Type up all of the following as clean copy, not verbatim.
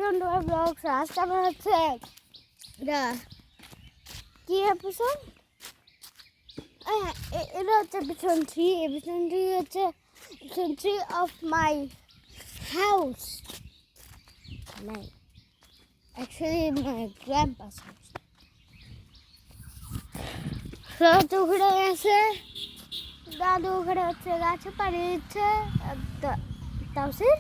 Welcome to my blogs. আজকে আমরা হচ্ছে কি এপিসোড, এটা হচ্ছে এপিসোড 3। এপিসোড 3 হচ্ছে এপিসোড 3 অফ মাই হাউস, নাই অ্যাকচুয়ালি মাই গ্র্যান্ডপাস হাউস। তো ওখানে গেছে দাদু, ওখানে হচ্ছে গাছে পানি দিচ্ছে। তাওসির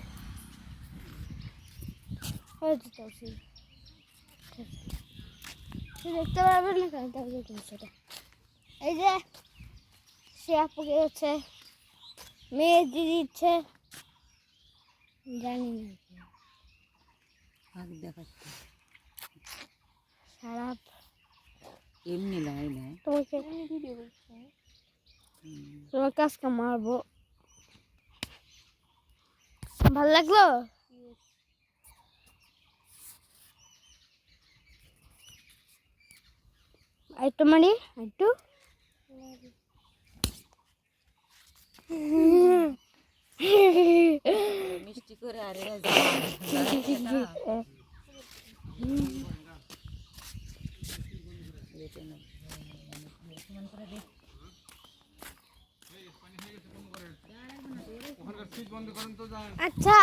হয়েছে, তাওসির দেখতে পারবেন না কেন তাওসির সেটা। এই যে সে আপুকে হচ্ছে মেহেদি দিচ্ছে, জানি না দেখাচ্ছে সারা এমনি লাই লাই তোমাকে তোমার কাজকে মারবো। ভালো লাগলো? একটু মানে একটু মিষ্টি করে আর এরা আচ্ছা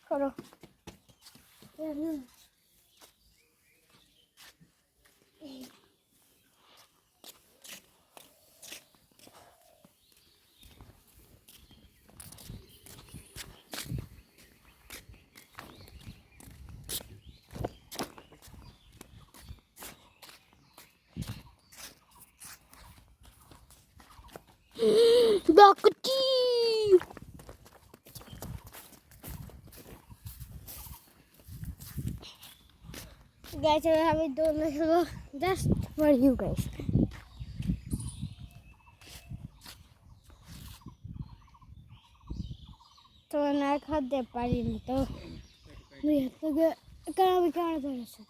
করো। Bakti. Guys, I have it done just for you guys. তো না খাতে পারিনি তো কেন ধরেছে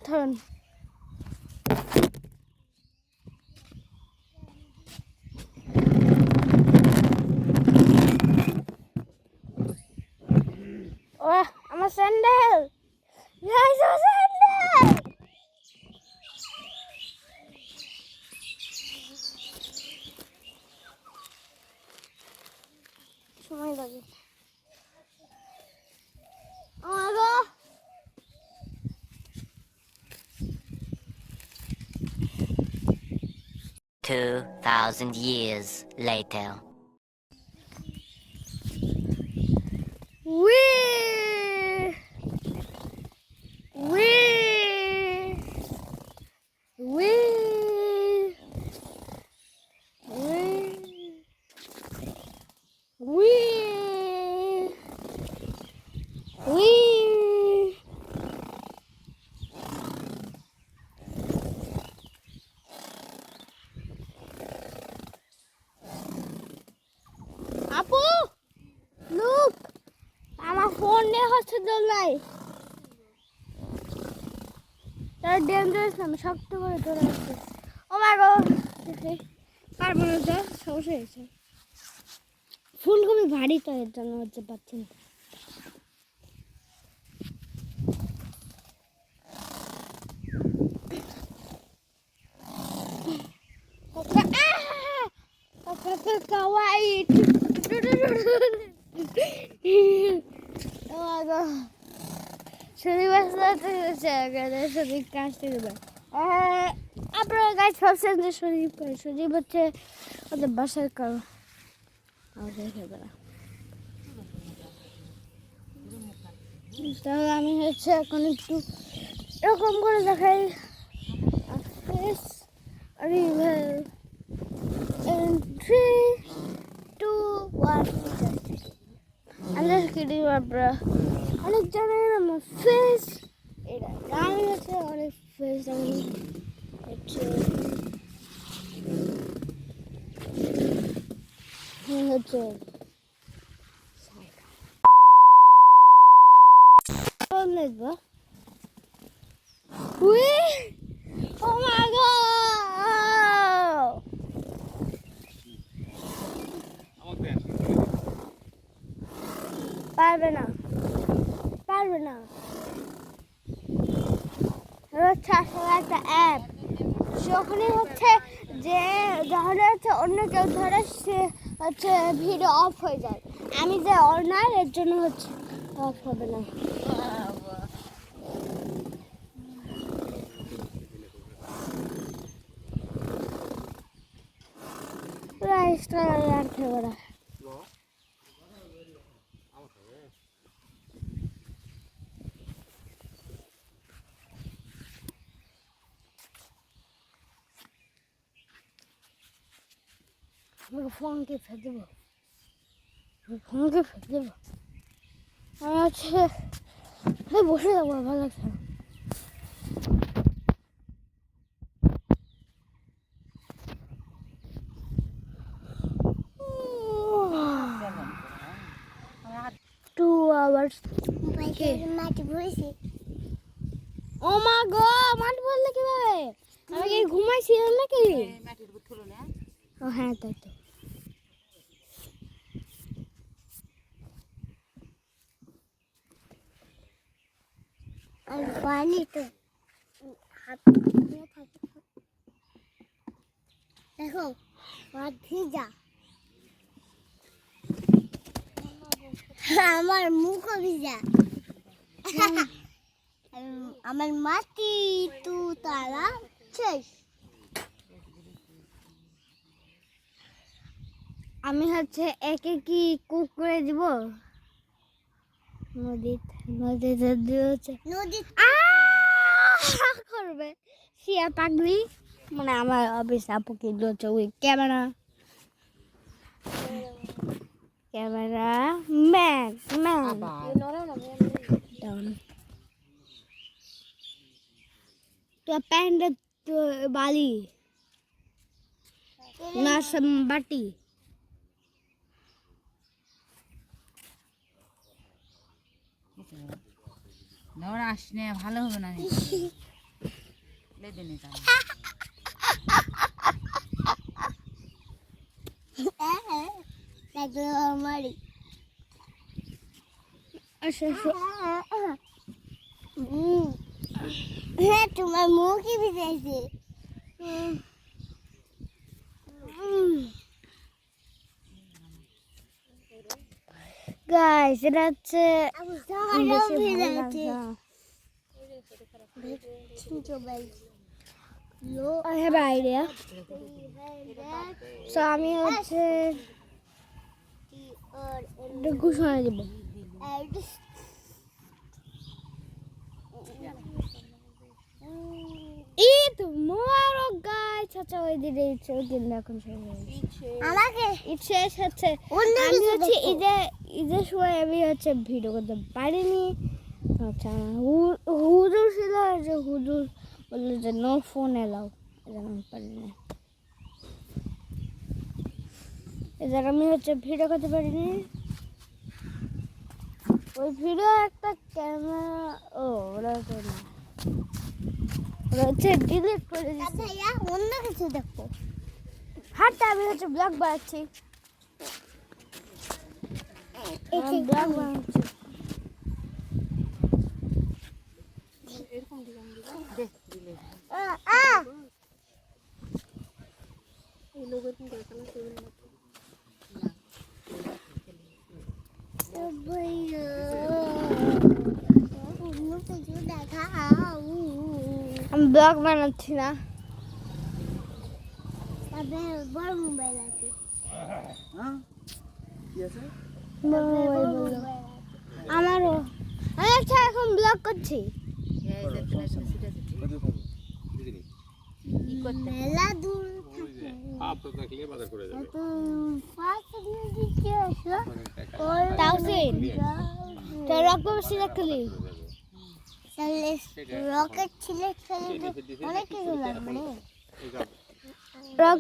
ধরুন। ও আমার স্যান্ডেল, সময় লাগে। 2,000 years later. Wee! Wee! Wee! Wee! Wee! Wee! আপু লুক, আমার ফোন নিয়ে হচ্ছে দোলাই, তার ডেঞ্জারাস, আমি শক্ত করে ধরে রাখছি। ও মাই গড, পারবো না, যা সমস্যা হয়েছে। ফুলকপি ভারী তো, এর জন্য হচ্ছে পাচ্ছি না। Kawaii. Oh my god. শনিবার শরীর কাজতে দেবে। আপনারা গাছ ভাবছেন যে শরীর হচ্ছে ওদের বাসার কারো তাহলে আমি হচ্ছে এখন একটু এরকম করে দেখাই। In 3, 2, 1. I'm just kidding, my bro. অনেক জানেন আমার ফেস, এটা আমি হচ্ছে অনেক ফেস, আমি হচ্ছে দেখবো। Oh my god! যাবে না, পারবে না। হচ্ছে আসলে একটা অ্যাপ, যখনই হচ্ছে যে যখন হচ্ছে অন্য কেউ ধরে সে হচ্ছে ভিডিও অফ হয়ে যায়। আমি যে অনার এর জন্য হচ্ছে অফ হবে না। রাইসটা আর খেয়ে বেড়া। আমাকে ফোনকে ফেলে দেবো, ফোনকে ফেলে দেবো। আমি হচ্ছে বসে যাবো, ভালো লাগছে না। ও মা গো, মাটি বললে কিভাবে? আমি কি ঘুমাইছিলাম নাকি? মাটির উপর তুলো না। ও হ্যাঁ, তাই তো। আর পানি তো হাত দিয়ে থাকে, দেখো হাত ভিজা, আমার মুখও ভিজা। আমার মাটি তু তারা শেষ। আমি হচ্ছে একে কি কুক করে দিব নদীতে দিয়েছে করবে শিয়া পাগলি, মানে আমার অফিস আপু কি দিচ্ছে ওই ক্যামেরা ম্যান তো প্যান্ট তো বালি না বাটি নড় আসনে ভালো হবে না। লেদে নে তাহলে। আমারই হ্যাঁ, তোমার মুখই ভিজেছে। গাইস, এটা হচ্ছে I have an idea. So আমি হচ্ছে ঘোষণা দেব। ঈদ মোবারক গাইস। আচ্ছা ওই দিনে ইচ্ছে কিন্তু এখন আমাকে ঈদ শেষ হচ্ছে। আমি হচ্ছে ঈদের সময় আমি হচ্ছে ভিডিও করতে পারিনি। আচ্ছা হুজুর ছিল, যে হুজুর বললো যে নো ফোন এলাও, এজন্য আমি পারিনি, এজন্য আমি হচ্ছে ভিডিও করতে পারিনি। ওই ভিডিও একটা ক্যামেরা ওরা তো না, ওরা হচ্ছে ডিলিট করে দিচ্ছে। অন্য কিছু দেখো, হাতটা আমি হচ্ছে ব্লগ বানাচ্ছি, ব্লগ বানাচ্ছি। আমি ব্লগ বানাচ্ছি না, বড় মোবাইল আছে, আমারও। আমি আচ্ছা এখন ব্লগ করছি। মেলা দূর রকেট ছিল অনেক কিছু লাগবে। রক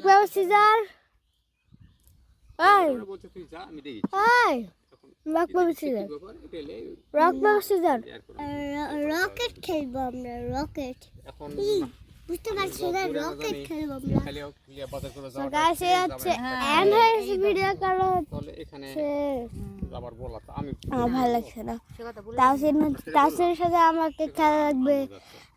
পেপার সিজার, রকেট খেলবো আমরা, রকেট বুঝতে পারছি না, রকেট খেলবো আমরা। ভিডিও করা হচ্ছে। আবার বলা তো আমি আমার ভালো লাগছে না সে কথা বলে তাসিনের সাথে আমাকে খেলা লাগবে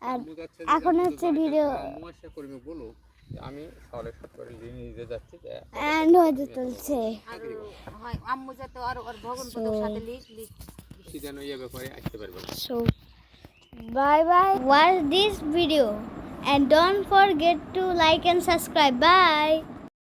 আর আম্মু যাচ্ছে এখন হচ্ছে ভিডিও আম্মু এসে করবে বলো যে আমি সকালের সাথে করে নিজে যাচ্ছি যে এন্ড হতে চলছে আর হয় আম্মু যাতে আর ওর ভগন পদর সাথে লিখ কি যেন ইয়ে ব্যাপারে আসতে পারবে না। so bye bye watch this video and don't forget to like and subscribe bye